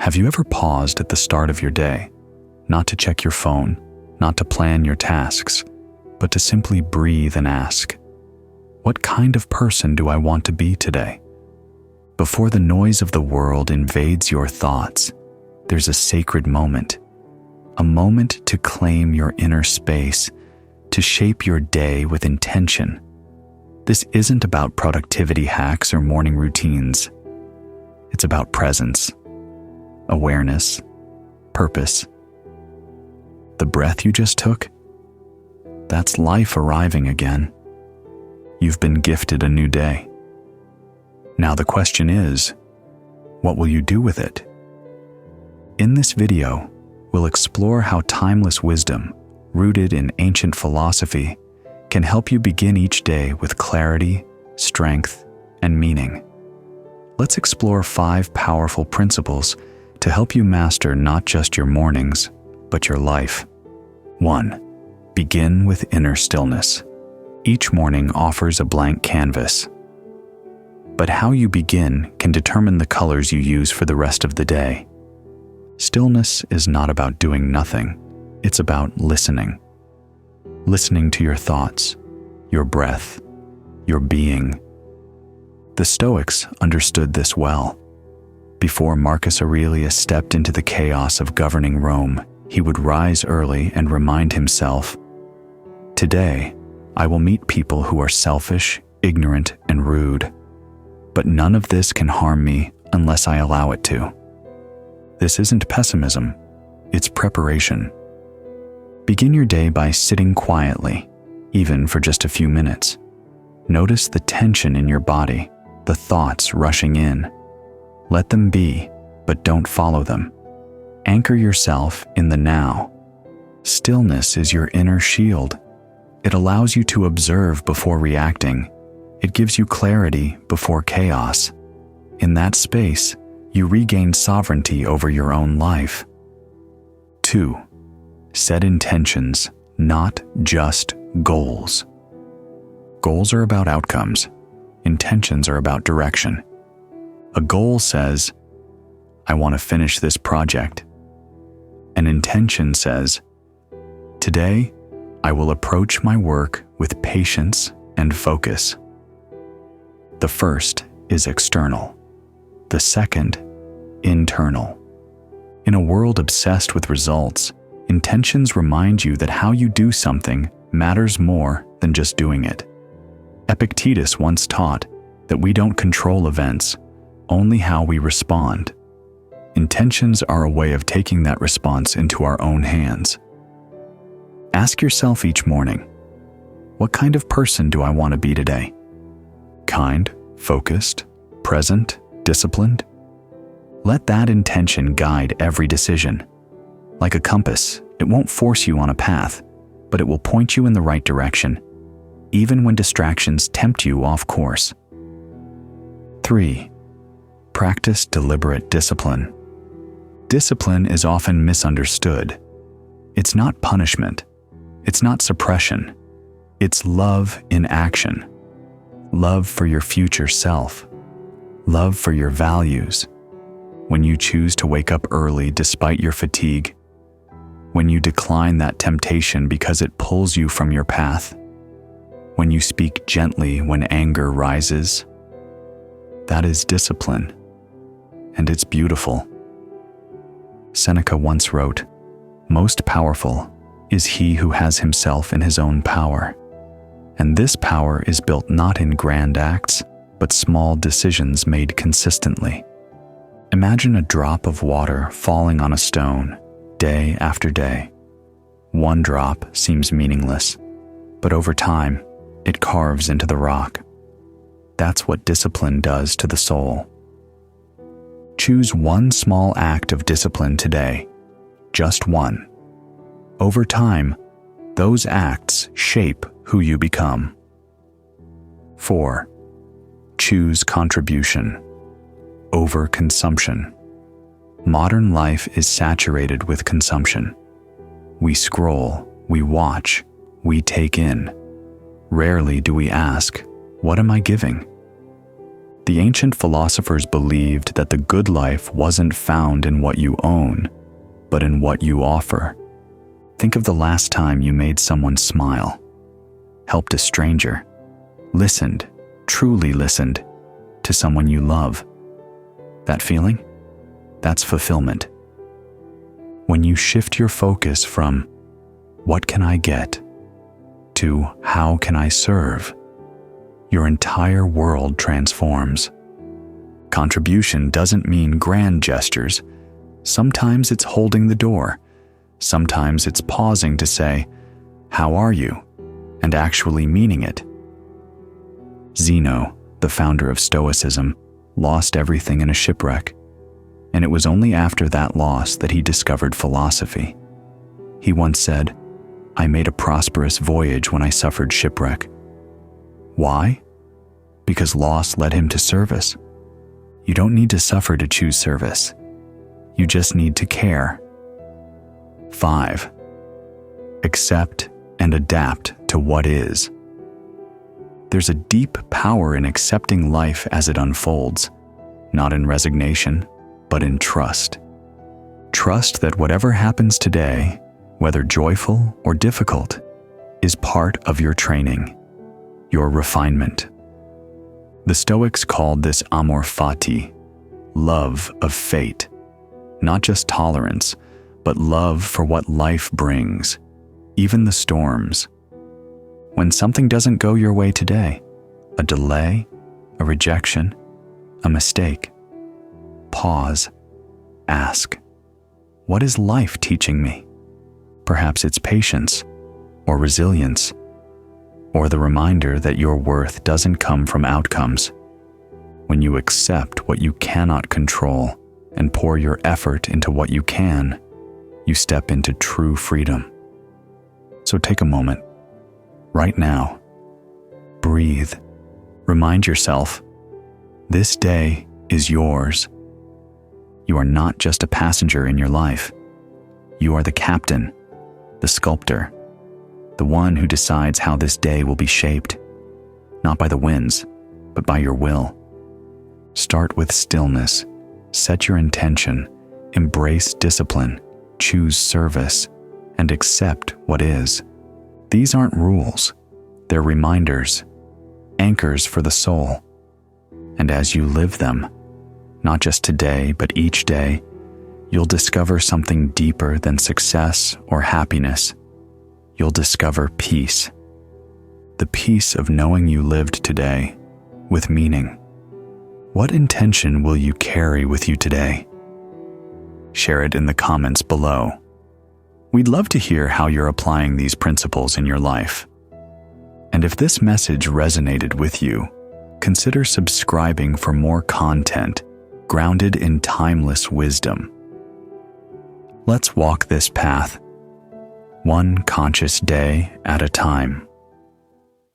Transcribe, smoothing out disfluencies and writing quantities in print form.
Have you ever paused at the start of your day, not to check your phone, not to plan your tasks, but to simply breathe and ask, what kind of person do I want to be today? Before the noise of the world invades your thoughts, there's a sacred moment, a moment to claim your inner space, to shape your day with intention. This isn't about productivity hacks or morning routines. It's about presence, awareness, purpose. The breath you just took? That's life arriving again. You've been gifted a new day. Now the question is, what will you do with it? In this video, we'll explore how timeless wisdom, rooted in ancient philosophy, can help you begin each day with clarity, strength, and meaning. Let's explore 5 powerful principles to help you master not just your mornings, but your life. 1. Begin with inner stillness. Each morning offers a blank canvas, but how you begin can determine the colors you use for the rest of the day. Stillness is not about doing nothing. It's about listening. Listening to your thoughts, your breath, your being. The Stoics understood this well. Before Marcus Aurelius stepped into the chaos of governing Rome, he would rise early and remind himself, "Today, I will meet people who are selfish, ignorant, and rude. But none of this can harm me unless I allow it to." This isn't pessimism, it's preparation. Begin your day by sitting quietly, even for just a few minutes. Notice the tension in your body, the thoughts rushing in. Let them be, but don't follow them. Anchor yourself in the now. Stillness is your inner shield. It allows you to observe before reacting. It gives you clarity before chaos. In that space, you regain sovereignty over your own life. 2. Set intentions, not just goals. Goals are about outcomes. Intentions are about direction. A goal says, I want to finish this project. An intention says, today, I will approach my work with patience and focus. The first is external. The second, internal. In a world obsessed with results, intentions remind you that how you do something matters more than just doing it. Epictetus once taught that we don't control events, only how we respond. Intentions are a way of taking that response into our own hands. Ask yourself each morning, what kind of person do I want to be today? Kind, focused, present, disciplined? Let that intention guide every decision. Like a compass, it won't force you on a path, but it will point you in the right direction, even when distractions tempt you off course. 3. Practice deliberate discipline. Discipline is often misunderstood. It's not punishment. It's not suppression. It's love in action. Love for your future self. Love for your values. When you choose to wake up early despite your fatigue. When you decline that temptation because it pulls you from your path. When you speak gently when anger rises. That is discipline. And it's beautiful. Seneca once wrote, "Most powerful is he who has himself in his own power. And this power is built not in grand acts, but small decisions made consistently." Imagine a drop of water falling on a stone, day after day. One drop seems meaningless, but over time, it carves into the rock. That's what discipline does to the soul. Choose one small act of discipline today, just one. Over time, those acts shape who you become. 4. Choose contribution over consumption. Modern life is saturated with consumption. We scroll, we watch, we take in. Rarely do we ask, what am I giving? The ancient philosophers believed that the good life wasn't found in what you own, but in what you offer. Think of the last time you made someone smile, helped a stranger, listened, truly listened, to someone you love. That feeling? That's fulfillment. When you shift your focus from, "What can I get?" to "How can I serve?" your entire world transforms. Contribution doesn't mean grand gestures. Sometimes it's holding the door. Sometimes it's pausing to say, "How are you?" and actually meaning it. Zeno, the founder of Stoicism, lost everything in a shipwreck, and it was only after that loss that he discovered philosophy. He once said, "I made a prosperous voyage when I suffered shipwreck." Why? Because loss led him to service. You don't need to suffer to choose service. You just need to care. 5. Accept and adapt to what is. There's a deep power in accepting life as it unfolds, not in resignation, but in trust. Trust that whatever happens today, whether joyful or difficult, is part of your training, your refinement. The Stoics called this amor fati, love of fate, not just tolerance, but love for what life brings, even the storms. When something doesn't go your way today, a delay, a rejection, a mistake, pause, ask, what is life teaching me? Perhaps it's patience, or resilience, or the reminder that your worth doesn't come from outcomes. When you accept what you cannot control and pour your effort into what you can, you step into true freedom. So take a moment, right now, breathe, remind yourself, this day is yours. You are not just a passenger in your life. You are the captain, the sculptor, the one who decides how this day will be shaped, not by the winds, but by your will. Start with stillness, set your intention, embrace discipline, choose service, and accept what is. These aren't rules, they're reminders, anchors for the soul. And as you live them, not just today, but each day, you'll discover something deeper than success or happiness. You'll discover peace. The peace of knowing you lived today with meaning. What intention will you carry with you today? Share it in the comments below. We'd love to hear how you're applying these principles in your life. And if this message resonated with you, consider subscribing for more content grounded in timeless wisdom. Let's walk this path, one conscious day at a time.